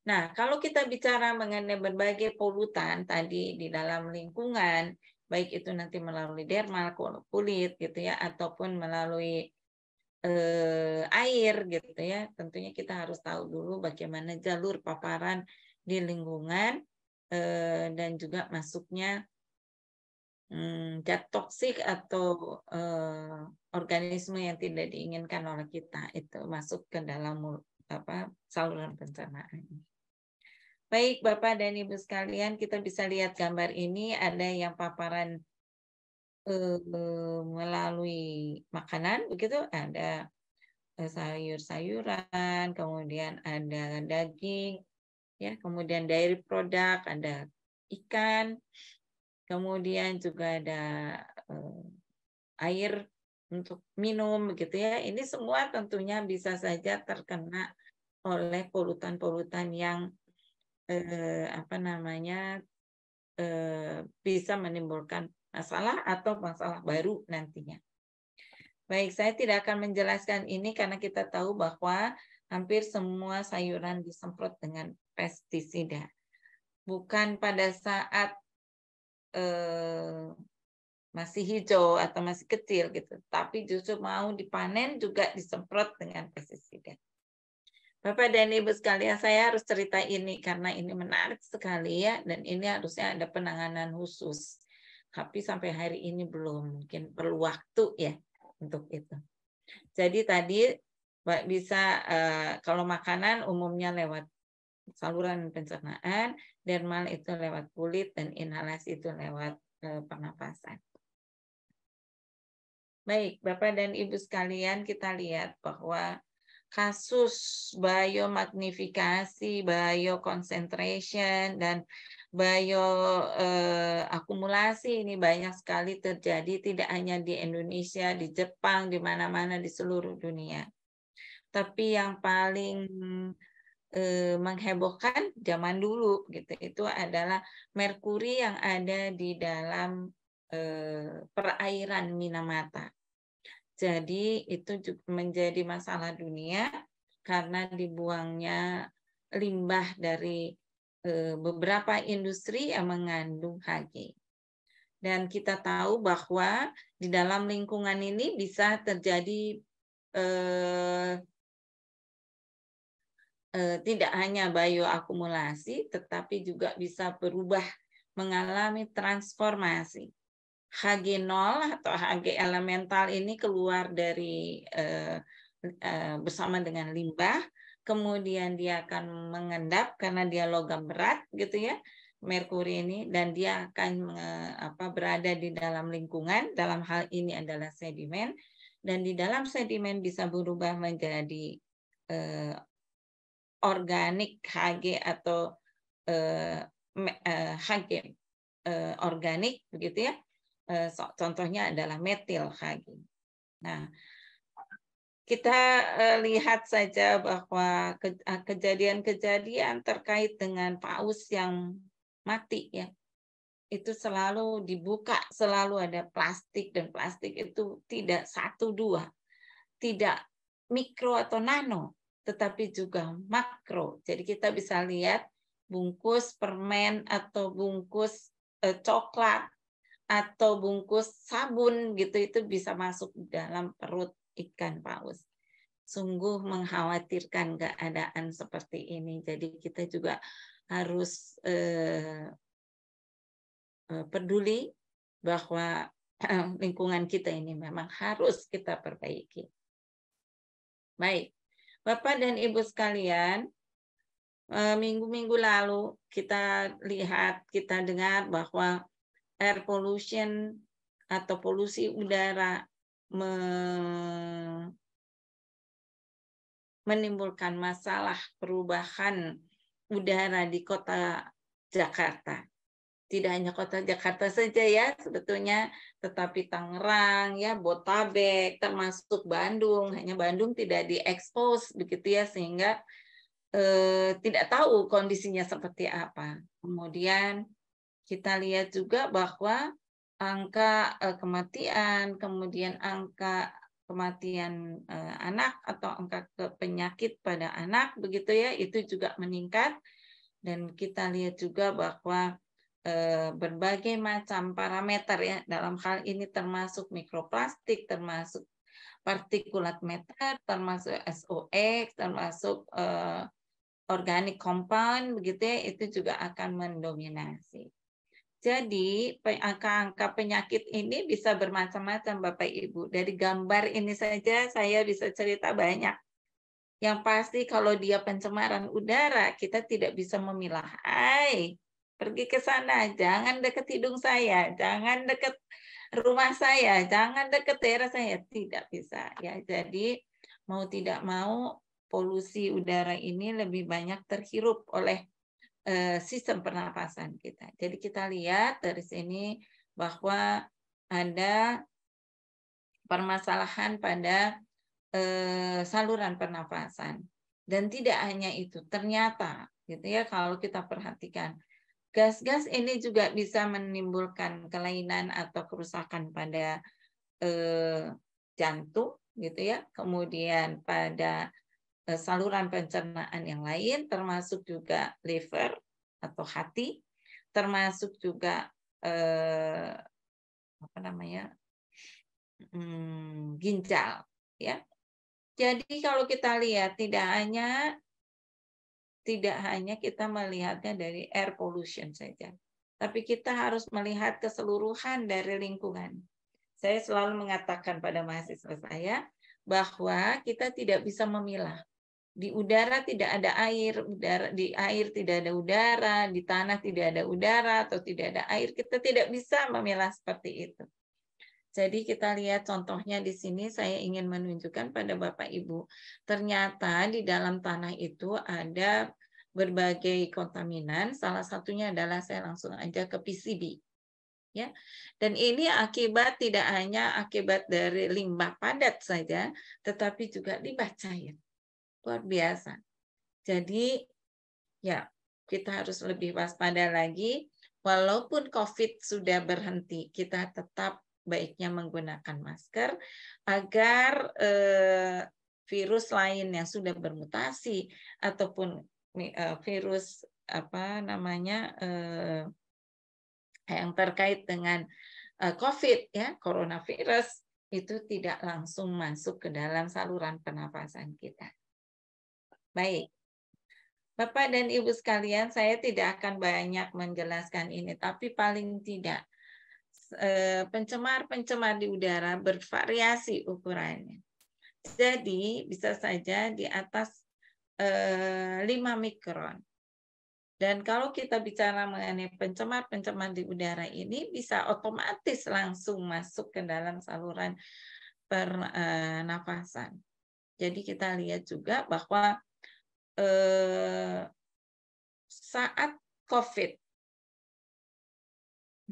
Nah, kalau kita bicara mengenai berbagai polutan tadi di dalam lingkungan, baik itu nanti melalui dermal, kulit gitu ya, ataupun melalui air gitu ya, tentunya kita harus tahu dulu bagaimana jalur paparan di lingkungan dan juga masuknya zat toksik atau organisme yang tidak diinginkan oleh kita itu masuk ke dalam saluran pencernaan. Baik, Bapak dan Ibu sekalian, kita bisa lihat gambar ini ada yang paparan melalui makanan, begitu ada sayur-sayuran, kemudian ada daging, ya, kemudian dairy product, ada ikan, kemudian juga ada air untuk minum, begitu ya. Ini semua tentunya bisa saja terkena oleh polutan-polutan yang bisa menimbulkan masalah atau masalah baru nantinya. Baik, saya tidak akan menjelaskan ini karena kita tahu bahwa hampir semua sayuran disemprot dengan pestisida. Bukan pada saat masih hijau atau masih kecil gitu, tapi justru mau dipanen juga disemprot dengan pestisida. Bapak dan Ibu sekalian, saya harus cerita ini karena ini menarik sekali ya, dan ini harusnya ada penanganan khusus. Tapi sampai hari ini belum, mungkin perlu waktu ya untuk itu. Jadi tadi bisa kalau makanan umumnya lewat saluran pencernaan, dermal itu lewat kulit, dan inhalasi itu lewat pernapasan. Baik, Bapak dan Ibu sekalian, kita lihat bahwa kasus biomagnifikasi, bioconcentration, dan bioakumulasi ini banyak sekali terjadi, tidak hanya di Indonesia, di Jepang, di mana-mana di seluruh dunia. Tapi yang paling menghebohkan zaman dulu gitu, itu adalah merkuri yang ada di dalam perairan Minamata. Jadi itu juga menjadi masalah dunia karena dibuangnya limbah dari beberapa industri yang mengandung Hg. Dan kita tahu bahwa di dalam lingkungan ini bisa terjadi tidak hanya bioakumulasi, tetapi juga bisa berubah, mengalami transformasi. Hg0 atau Hg elemental ini keluar dari bersama dengan limbah, kemudian dia akan mengendap karena dia logam berat gitu ya, merkuri ini, dan dia akan berada di dalam lingkungan, dalam hal ini adalah sedimen, dan di dalam sedimen bisa berubah menjadi organik Hg atau Hg organik begitu ya. Contohnya adalah metil Hg. Nah, kita lihat saja bahwa kejadian-kejadian terkait dengan paus yang mati ya, itu selalu dibuka, selalu ada plastik, dan plastik itu tidak 1-2, tidak mikro atau nano, tetapi juga makro. Jadi kita bisa lihat bungkus permen atau bungkus coklat atau bungkus sabun gitu, itu bisa masuk dalam perut ikan paus. Sungguh mengkhawatirkan keadaan seperti ini. Jadi kita juga harus peduli bahwa lingkungan kita ini memang harus kita perbaiki. Baik, Bapak dan Ibu sekalian, minggu-minggu lalu kita lihat, kita dengar bahwa air pollution atau polusi udara menimbulkan masalah perubahan udara di kota Jakarta. Tidak hanya kota Jakarta saja ya sebetulnya, tetapi Tangerang, ya, Botabek, termasuk Bandung. Hanya Bandung tidak diekspos begitu ya, sehingga tidak tahu kondisinya seperti apa. Kemudian kita lihat juga bahwa angka kematian, kemudian angka kematian anak atau angka penyakit pada anak begitu ya, itu juga meningkat. Dan kita lihat juga bahwa berbagai macam parameter ya, dalam hal ini termasuk mikroplastik, termasuk partikulat matter, termasuk SOx, termasuk organic compound begitu ya, itu juga akan mendominasi. Jadi angka-angka penyakit ini bisa bermacam-macam Bapak Ibu. Dari gambar ini saja saya bisa cerita banyak. Yang pasti kalau dia pencemaran udara, kita tidak bisa memilah. Pergi ke sana, jangan dekat hidung saya, jangan dekat rumah saya, jangan dekat daerah saya. Tidak bisa ya. Jadi mau tidak mau polusi udara ini lebih banyak terhirup oleh sistem pernapasan kita. Jadi kita lihat dari sini bahwa ada permasalahan pada saluran pernapasan. Dan tidak hanya itu, ternyata gitu ya, kalau kita perhatikan gas-gas ini juga bisa menimbulkan kelainan atau kerusakan pada jantung gitu ya, kemudian pada saluran pencernaan yang lain, termasuk juga liver atau hati, termasuk juga ginjal ya. Jadi kalau kita lihat tidak hanya kita melihatnya dari air pollution saja, tapi kita harus melihat keseluruhan dari lingkungan. Saya selalu mengatakan pada mahasiswa saya bahwa kita tidak bisa memilah. Di udara tidak ada air, di air tidak ada udara, di tanah tidak ada udara atau tidak ada air. Kita tidak bisa memilah seperti itu. Jadi kita lihat contohnya di sini, saya ingin menunjukkan pada Bapak Ibu, ternyata di dalam tanah itu ada berbagai kontaminan, salah satunya adalah saya langsung aja ke PCB. Ya. Dan ini akibat tidak hanya akibat dari limbah padat saja, tetapi juga limbah cair. Luar biasa. Jadi ya kita harus lebih waspada lagi. Walaupun COVID sudah berhenti, kita tetap baiknya menggunakan masker agar virus lain yang sudah bermutasi ataupun virus yang terkait dengan COVID ya, coronavirus itu tidak langsung masuk ke dalam saluran pernafasan kita. Baik. Bapak dan Ibu sekalian, saya tidak akan banyak menjelaskan ini, tapi paling tidak pencemar-pencemar di udara bervariasi ukurannya. Jadi bisa saja di atas 5 mikron. Dan kalau kita bicara mengenai pencemar-pencemar di udara ini bisa otomatis langsung masuk ke dalam saluran pernafasan. Jadi kita lihat juga bahwa saat COVID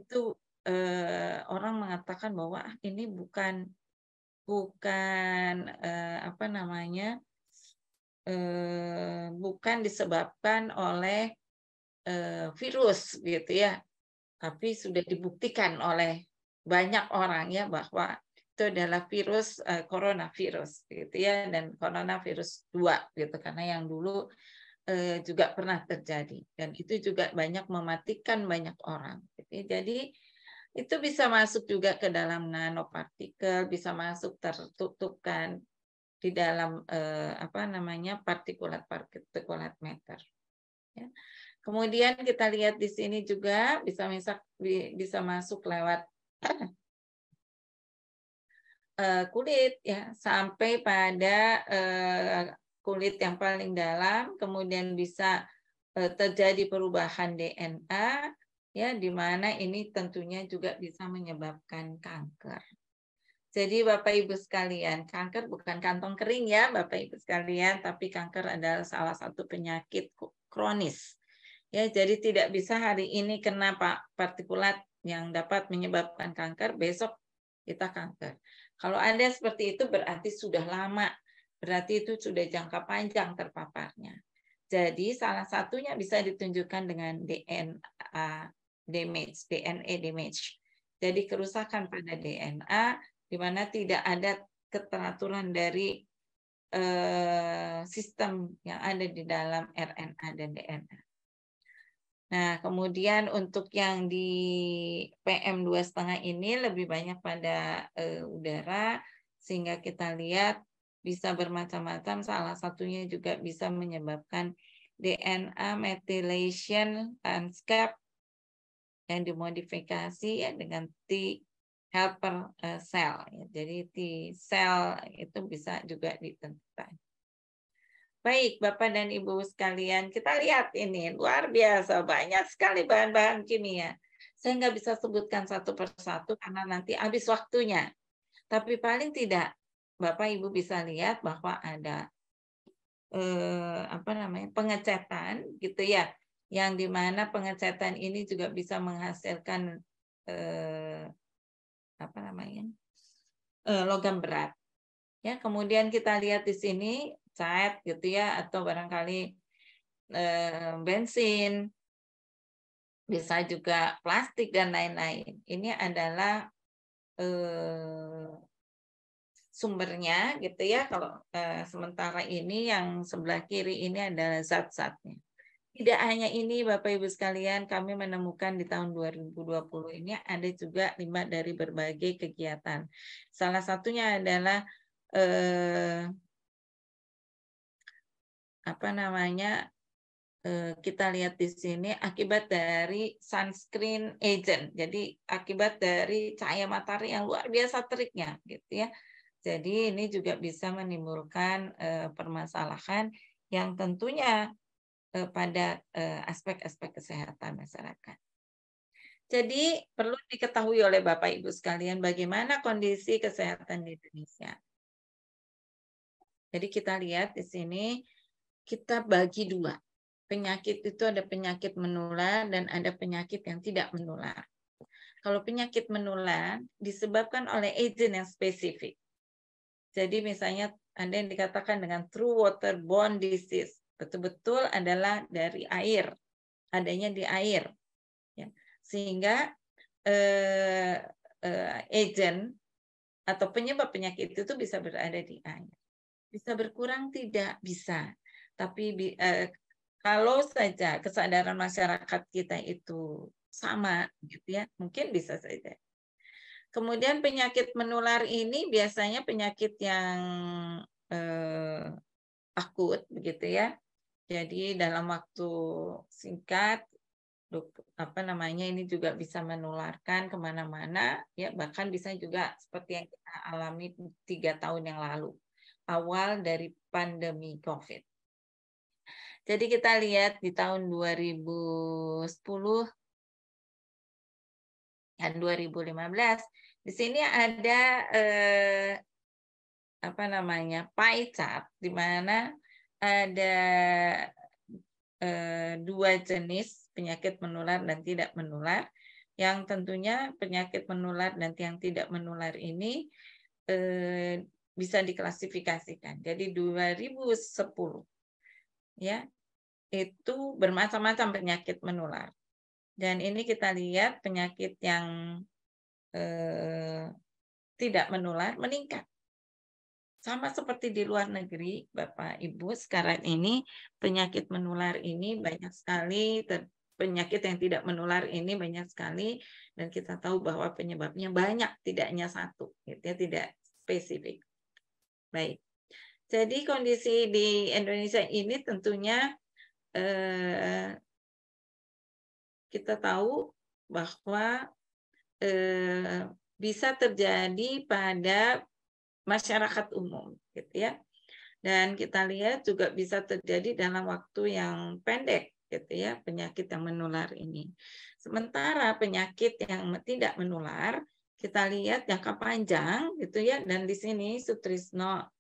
itu orang mengatakan bahwa ini bukan bukan disebabkan oleh virus gitu ya, tapi sudah dibuktikan oleh banyak orang ya bahwa itu adalah virus coronavirus gitu ya, dan coronavirus 2 gitu, karena yang dulu juga pernah terjadi dan itu juga banyak mematikan banyak orang gitu ya. Jadi itu bisa masuk juga ke dalam nanopartikel, bisa masuk tertutupkan di dalam partikulat matter ya. Kemudian kita lihat di sini juga bisa masuk lewat kulit ya, sampai pada kulit yang paling dalam, kemudian bisa terjadi perubahan DNA ya, di mana ini tentunya juga bisa menyebabkan kanker. Jadi Bapak Ibu sekalian, kanker bukan kantong kering ya Bapak Ibu sekalian, tapi kanker adalah salah satu penyakit kronis. Ya, jadi tidak bisa hari ini kena partikulat yang dapat menyebabkan kanker, besok kita kanker. Kalau ada seperti itu berarti sudah lama, berarti itu sudah jangka panjang terpaparnya. Jadi salah satunya bisa ditunjukkan dengan DNA damage. Jadi kerusakan pada DNA di mana tidak ada keteraturan dari sistem yang ada di dalam RNA dan DNA. Nah, kemudian untuk yang di PM2,5 ini lebih banyak pada udara, sehingga kita lihat bisa bermacam-macam, salah satunya juga bisa menyebabkan DNA methylation landscape yang dimodifikasi ya dengan T helper cell. Jadi T cell itu bisa juga ditentukan. Baik, Bapak dan Ibu sekalian, kita lihat ini luar biasa, banyak sekali bahan-bahan kimia. Saya nggak bisa sebutkan satu persatu karena nanti habis waktunya. Tapi paling tidak, Bapak Ibu bisa lihat bahwa ada pengecetan gitu ya, yang dimana pengecetan ini juga bisa menghasilkan logam berat. Ya, kemudian kita lihat di sini cat gitu ya, atau barangkali bensin, bisa juga plastik dan lain-lain. Ini adalah sumbernya gitu ya. Kalau sementara ini yang sebelah kiri ini adalah zat-zatnya. Tidak hanya ini Bapak Ibu sekalian, kami menemukan di tahun 2020 ini ada juga limbah dari berbagai kegiatan. Salah satunya adalah kita lihat di sini akibat dari sunscreen agent. Jadi akibat dari cahaya matahari yang luar biasa teriknya gitu ya. Jadi ini juga bisa menimbulkan permasalahan yang tentunya pada aspek-aspek kesehatan masyarakat. Jadi perlu diketahui oleh Bapak Ibu sekalian bagaimana kondisi kesehatan di Indonesia. Jadi kita lihat di sini kita bagi dua. Penyakit itu ada penyakit menular dan ada penyakit yang tidak menular. Kalau penyakit menular disebabkan oleh agent yang spesifik. Jadi misalnya ada yang dikatakan dengan true waterborne disease. Betul-betul adalah dari air, adanya di air. Ya. Sehingga agent atau penyebab penyakit itu bisa berada di air. Bisa berkurang? Tidak bisa. Tapi kalau saja kesadaran masyarakat kita itu sama, gitu ya, mungkin bisa saja. Kemudian penyakit menular ini biasanya penyakit yang akut, begitu ya. Jadi dalam waktu singkat, ini juga bisa menularkan kemana-mana, ya bahkan bisa juga seperti yang kita alami 3 tahun yang lalu, awal dari pandemi COVID. Jadi kita lihat di tahun 2010 dan 2015, di sini ada pie chart di mana ada 2 jenis penyakit menular dan tidak menular. Yang tentunya penyakit menular dan yang tidak menular ini bisa diklasifikasikan. Jadi 2010 ya itu bermacam-macam penyakit menular. Dan ini kita lihat penyakit yang tidak menular meningkat. Sama seperti di luar negeri, Bapak Ibu, sekarang ini penyakit menular ini banyak sekali, penyakit yang tidak menular ini banyak sekali, dan kita tahu bahwa penyebabnya banyak, tidak hanya satu, gitu ya, tidak spesifik. Baik, jadi kondisi di Indonesia ini tentunya kita tahu bahwa bisa terjadi pada masyarakat umum, gitu ya. Dan kita lihat juga bisa terjadi dalam waktu yang pendek, gitu ya, penyakit yang menular ini. Sementara penyakit yang tidak menular, kita lihat jangka panjang, gitu ya. Dan di sini Sutrisno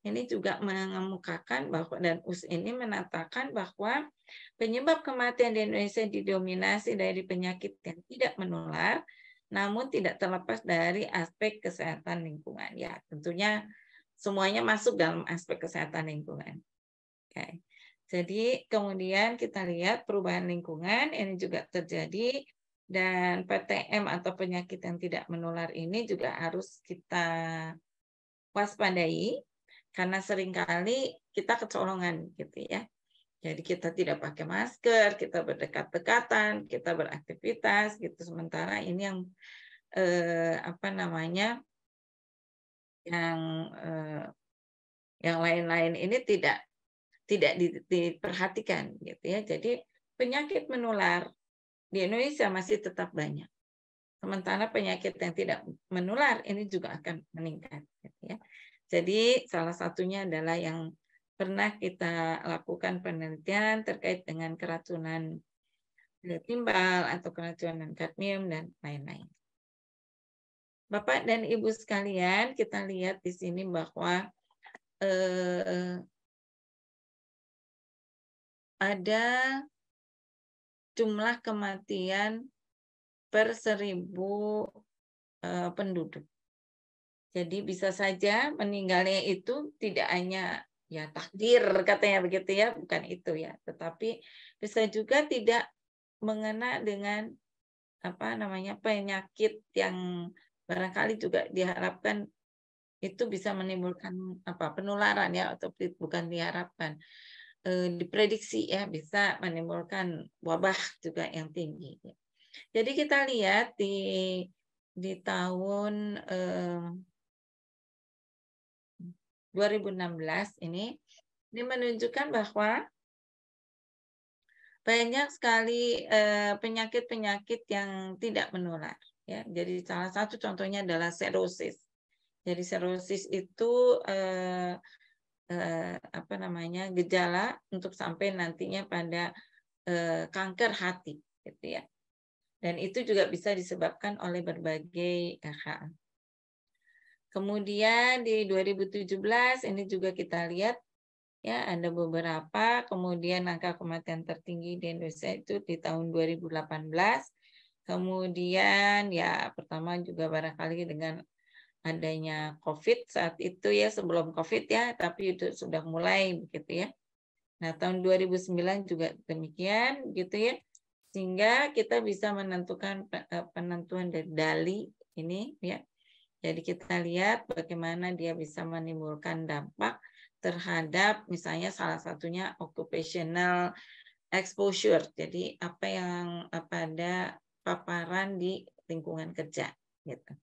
ini juga mengemukakan bahwa, dan US ini menatakan bahwa penyebab kematian di Indonesia didominasi dari penyakit yang tidak menular, namun tidak terlepas dari aspek kesehatan lingkungan. Ya, tentunya semuanya masuk dalam aspek kesehatan lingkungan. Oke. Jadi kemudian kita lihat perubahan lingkungan ini juga terjadi, dan PTM atau penyakit yang tidak menular ini juga harus kita waspadai karena seringkali kita kecolongan gitu ya. Jadi kita tidak pakai masker, kita berdekat-dekatan, kita beraktivitas gitu. Sementara ini yang lain-lain ini tidak diperhatikan gitu ya. Jadi penyakit menular di Indonesia masih tetap banyak. Sementara penyakit yang tidak menular ini juga akan meningkat gitu ya. Jadi salah satunya adalah yang pernah kita lakukan penelitian terkait dengan keracunan timbal atau keracunan kadmium dan lain-lain. Bapak dan Ibu sekalian, kita lihat di sini bahwa ada jumlah kematian per 1.000 penduduk. Jadi bisa saja meninggalnya itu tidak hanya ya takdir katanya begitu ya, bukan itu ya, tetapi bisa juga tidak mengena dengan penyakit yang barangkali juga diharapkan itu bisa menimbulkan penularan ya, atau bukan diharapkan, diprediksi ya bisa menimbulkan wabah juga yang tinggi. Jadi kita lihat di tahun 2016 ini menunjukkan bahwa banyak sekali penyakit-penyakit yang tidak menular ya. Jadi salah satu contohnya adalah serosis. Jadi serosis itu gejala untuk sampai nantinya pada kanker hati gitu ya. Dan itu juga bisa disebabkan oleh berbagai hal. Kemudian di 2017 ini juga kita lihat ya ada beberapa, kemudian angka kematian tertinggi di Indonesia itu di tahun 2018. Kemudian ya pertama juga barangkali dengan adanya COVID saat itu ya, sebelum COVID ya, tapi itu sudah mulai begitu ya. Nah, tahun 2009 juga demikian gitu ya. Sehingga kita bisa menentukan penentuan dari DALI ini ya. Jadi kita lihat bagaimana dia bisa menimbulkan dampak terhadap misalnya salah satunya occupational exposure. Jadi apa yang pada paparan di lingkungan kerja gitu.